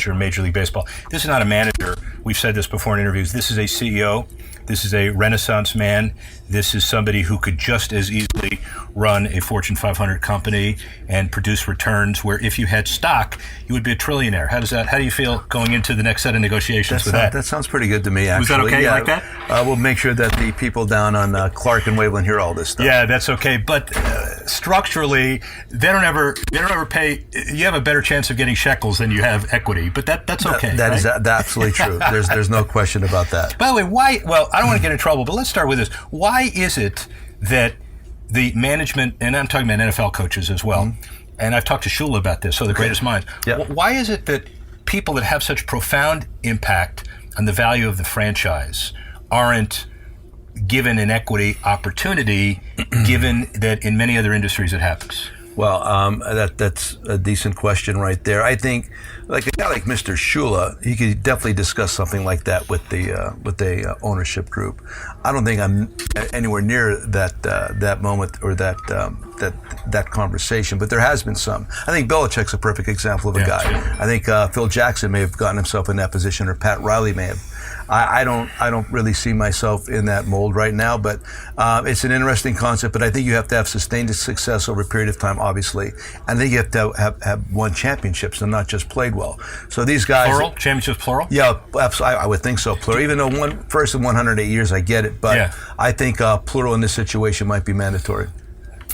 manager in Major League Baseball. This is not a manager. We've said this before in interviews. This is a CEO. This is a Renaissance man. This is somebody who could just as easily run a Fortune 500 company and produce returns where if you had stock, you would be a trillionaire. How do you feel going into the next set of negotiations with that? That sounds pretty good to me, actually. Was that okay? You like that? We'll make sure that the people down on Clark and Waveland hear all this stuff. Yeah, that's okay. But structurally, they don't ever pay. You have a better chance of getting shekels than you have equity. But that's okay. That right? is absolutely true. There's no question about that. By the way, why? Well, I don't want to get in trouble, but let's start with this. Why is it that the management, and I'm talking about NFL coaches as well, and I've talked to Shula about this, so the greatest minds. Yeah. Why is it that people that have such profound impact on the value of the franchise aren't given an equity opportunity, given that in many other industries it happens? Well, that's a decent question right there. I think, like a guy like Mr. Shula, he could definitely discuss something like that with the ownership group. I don't think I'm anywhere near that moment or that conversation, but there has been some. I think Belichick's a perfect example of a guy. I think Phil Jackson may have gotten himself in that position, or Pat Riley may have. I don't really see myself in that mold right now, but it's an interesting concept. But I think you have to have sustained success over a period of time, obviously. And I think you have to have won championships and not just played well. So these guys, plural championships, plural. Yeah, absolutely. I would think so, plural. Even though first in 108 years, I get it, but I think plural in this situation might be mandatory.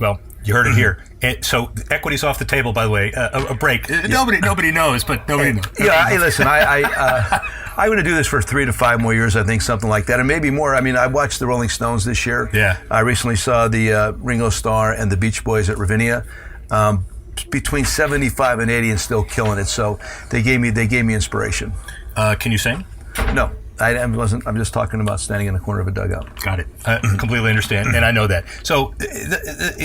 Well, you heard it here. So equity's off the table, by the way. A break. Nobody knows, but nobody knows. Yeah, hey, listen, I'm going to do this for 3 to 5 more years, I think, something like that, and maybe more. I mean, I watched the Rolling Stones this year. Yeah. I recently saw the Ringo Starr and the Beach Boys at Ravinia. Between 75 and 80 and still killing it. So they gave me inspiration. Can you sing? No. I wasn't. I'm just talking about standing in the corner of a dugout. Got it. I completely understand, and I know that. So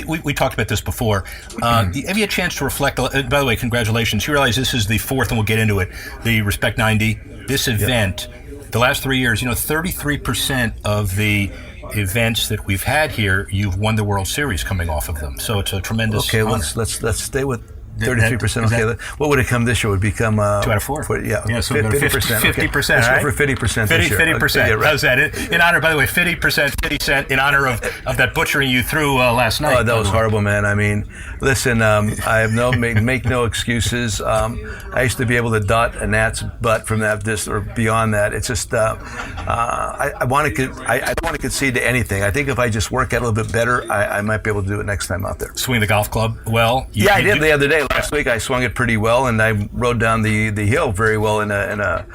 we talked about this before. Have you had a chance to reflect? By the way, congratulations. You realize this is the fourth, and we'll get into it, the Respect 90. This event, the last 3 years, 33% of the events that we've had here, you've won the World Series coming off of them. So it's a tremendous honor. Let's stay with 33%. Okay, what would it come this year? Would it become 2 out of 4? Yeah, so 50%. 50%. Let's right? go for 50% this year. 50%. How's that? In honor, by the way, 50%, 50 cent in honor of that butchering you threw last night. Oh, that was horrible, man. I mean, listen, I have make no excuses. I used to be able to dot a gnat's butt from that or beyond that. It's just I don't want to concede to anything. I think if I just work out a little bit better, I might be able to do it next time out there. Swing the golf club well. I did the other day. Last week I swung it pretty well, and I rode down the hill very well in a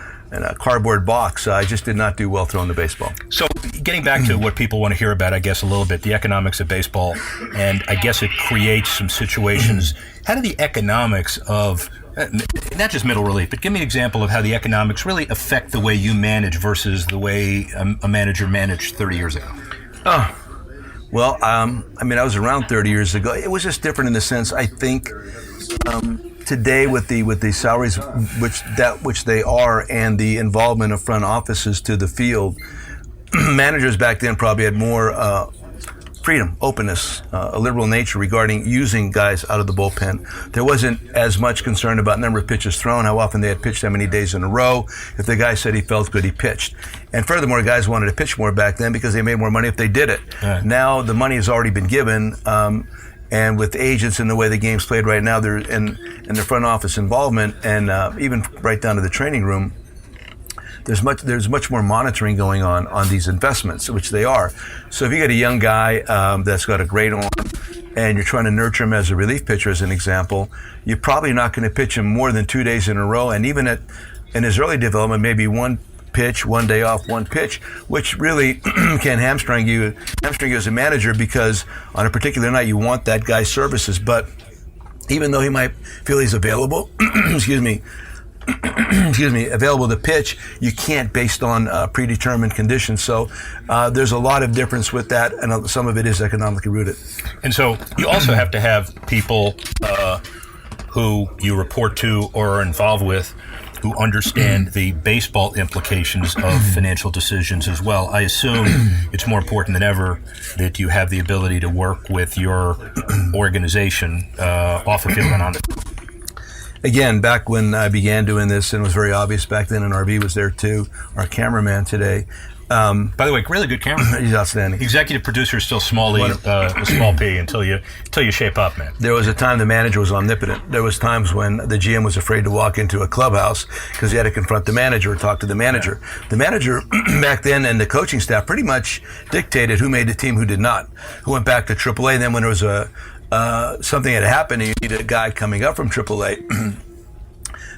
cardboard box. I just did not do well throwing the baseball. So getting back to what people want to hear about, I guess, a little bit, the economics of baseball, and I guess it creates some situations. How do the economics of, not just middle relief, but give me an example of how the economics really affect the way you manage versus the way a manager managed 30 years ago? Well, I was around 30 years ago. It was just different in the sense, I think, today with the salaries which they are and the involvement of front offices to the field, managers back then probably had more freedom, openness, a liberal nature regarding using guys out of the bullpen. There wasn't as much concern about number of pitches thrown, how often they had pitched, how many days in a row. If the guy said he felt good, he pitched. And furthermore, guys wanted to pitch more back then because they made more money if they did it. Right. Now the money has already been given, and with agents and the way the game's played right now, they're in the front office involvement, and even right down to the training room, there's much more monitoring going on these investments, which they are. So if you get a young guy that's got a great arm and you're trying to nurture him as a relief pitcher, as an example, you're probably not going to pitch him more than 2 days in a row. And even in his early development, maybe one pitch, 1 day off, one pitch, which really can hamstring you as a manager, because on a particular night you want that guy's services. But even though he might feel he's available, available to pitch, you can't based on predetermined conditions. So there's a lot of difference with that, and some of it is economically rooted. And so you also have to have people who you report to or are involved with who understand the baseball implications of financial decisions as well. I assume it's more important than ever that you have the ability to work with your organization off the field and on the field. again, back when I began doing this, and it was very obvious back then, and RV was there too, our cameraman today. By the way, really good camera. He's outstanding. Executive producer is still small p until you shape up, man. There was a time the manager was omnipotent. There was times when the GM was afraid to walk into a clubhouse because he had to confront the manager or talk to the manager. Yeah. The manager back then and the coaching staff pretty much dictated who made the team, who did not, who went back to AAA. And then when there was something had happened and you needed a guy coming up from AAA,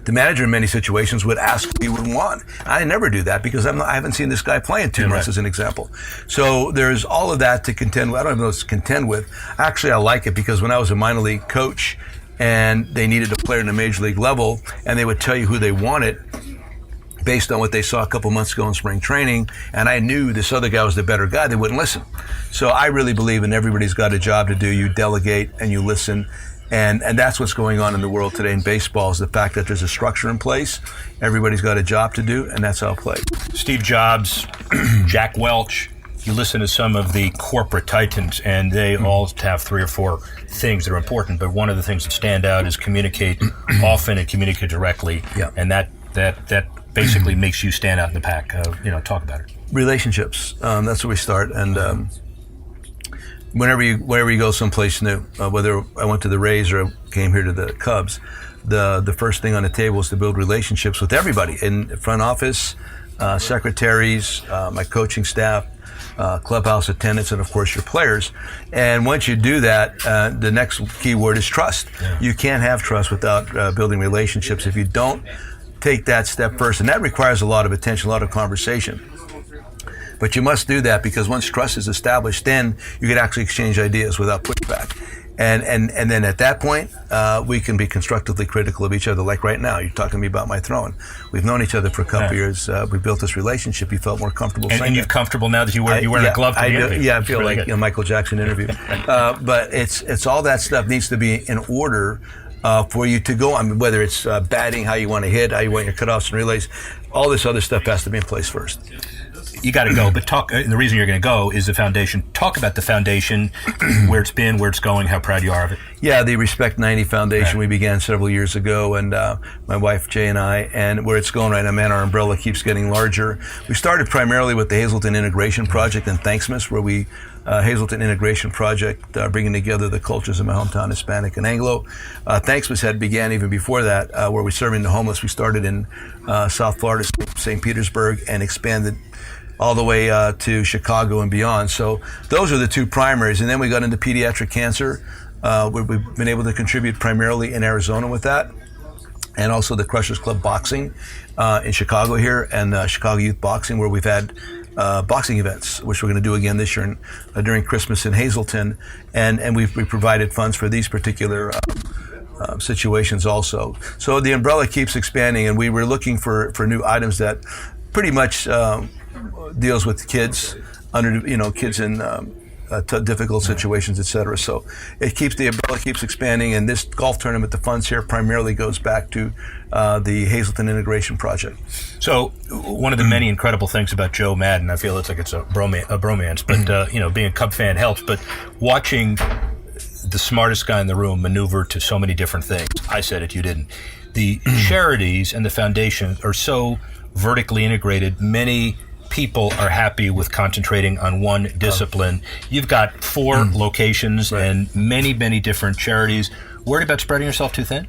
the manager in many situations would ask who he would want. I never do that because I haven't seen this guy play in 2 months, as an example. So there's all of that to contend with. I don't even know what to contend with. Actually, I like it because when I was a minor league coach and they needed a player in the major league level and they would tell you who they wanted based on what they saw a couple months ago in spring training, and I knew this other guy was the better guy, they wouldn't listen. So I really believe in everybody's got a job to do. You delegate and you listen. And that's what's going on in the world today in baseball is the fact that there's a structure in place. Everybody's got a job to do, and that's how it plays. Steve Jobs, Jack Welch, you listen to some of the corporate titans, and they all have 3 or 4 things that are important. But one of the things that stand out is communicate often and communicate directly. Yeah. And that basically makes you stand out in the pack. Talk about it. Relationships. That's where we start. And whenever you go someplace new, whether I went to the Rays or I came here to the Cubs, the first thing on the table is to build relationships with everybody in front office, secretaries, my coaching staff, clubhouse attendants, and of course your players. And once you do that, the next key word is trust. Yeah. You can't have trust without building relationships if you don't take that step first, and that requires a lot of attention, a lot of conversation. But you must do that because once trust is established, then you can actually exchange ideas without pushback. And then at that point, we can be constructively critical of each other. Like right now, you're talking to me about my throwing. We've known each other for a couple years. We built this relationship. You felt more comfortable saying and you're comfortable now that you're wearing a glove to the interview. Yeah, I feel like a Michael Jackson interview. But it's all that stuff needs to be in order for you to go on, whether it's batting, how you want to hit, how you want your cutoffs and relays. All this other stuff has to be in place first. You got to go, but talk. And the reason you're going to go is the foundation. Talk about the foundation, where it's been, where it's going, how proud you are of it. Yeah, the Respect 90 Foundation we began several years ago, and my wife Jay and I, and where it's going right now, man, our umbrella keeps getting larger. We started primarily with the Hazleton Integration Project in Thanksmas, where we Hazleton Integration Project, bringing together the cultures of my hometown, Hispanic and Anglo. Thanksmas began even before that, where we're serving the homeless. We started in South Florida, St. Petersburg, and expanded all the way to Chicago and beyond. So those are the 2 primaries. And then we got into pediatric cancer. We've been able to contribute primarily in Arizona with that. And also the Crushers Club Boxing in Chicago here, and Chicago Youth Boxing, where we've had boxing events, which we're going to do again this year during Christmas in Hazleton. And we provided funds for these particular situations also. So the umbrella keeps expanding, and we were looking for new items that pretty much deals with kids kids in difficult situations, etc. So the umbrella keeps expanding, and this golf tournament, the funds here primarily goes back to the Hazleton Integration Project. So one of the many incredible things about Joe Maddon, I feel it's like it's a bromance, but being a Cub fan helps. But watching the smartest guy in the room maneuver to so many different things. I said it, you didn't. The charities and the foundation are so vertically integrated. Many people are happy with concentrating on one discipline. You've got 4 locations and many, many different charities. Worried about spreading yourself too thin?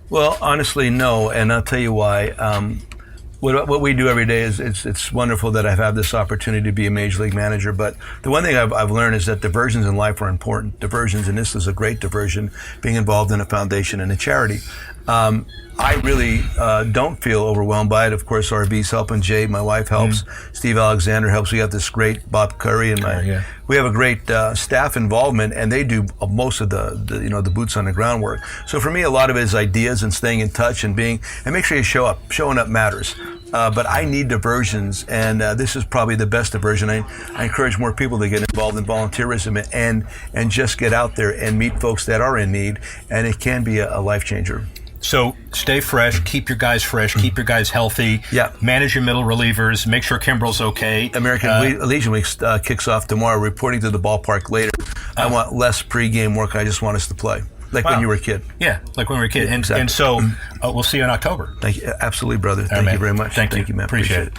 Well, honestly, no, and I'll tell you why. What we do every day is it's wonderful that I've had this opportunity to be a major league manager. But the one thing I've learned is that diversions in life are important. Diversions, and this is a great diversion, being involved in a foundation and a charity. I really don't feel overwhelmed by it. Of course, RB's helping. Jay, my wife, helps. Steve Alexander helps. We got this great Bob Curry, and we have a great staff involvement, and they do most of the boots on the ground work. So for me, a lot of it is ideas and staying in touch and make sure you show up. Showing up matters. But I need diversions, and this is probably the best diversion. I encourage more people to get involved in volunteerism and just get out there and meet folks that are in need, and it can be a life changer. So stay fresh, keep your guys fresh, keep your guys healthy, manage your middle relievers, make sure Kimbrel's okay. American Legion Week kicks off tomorrow, reporting to the ballpark later. I want less pregame work. I just want us to play. like Wow. when you were a kid. Yeah, like when we were a kid. And, Exactly. and so we'll see you in October. Thank you. Absolutely, brother. All Thank right, you man. very much. Thank you. man. Appreciate it.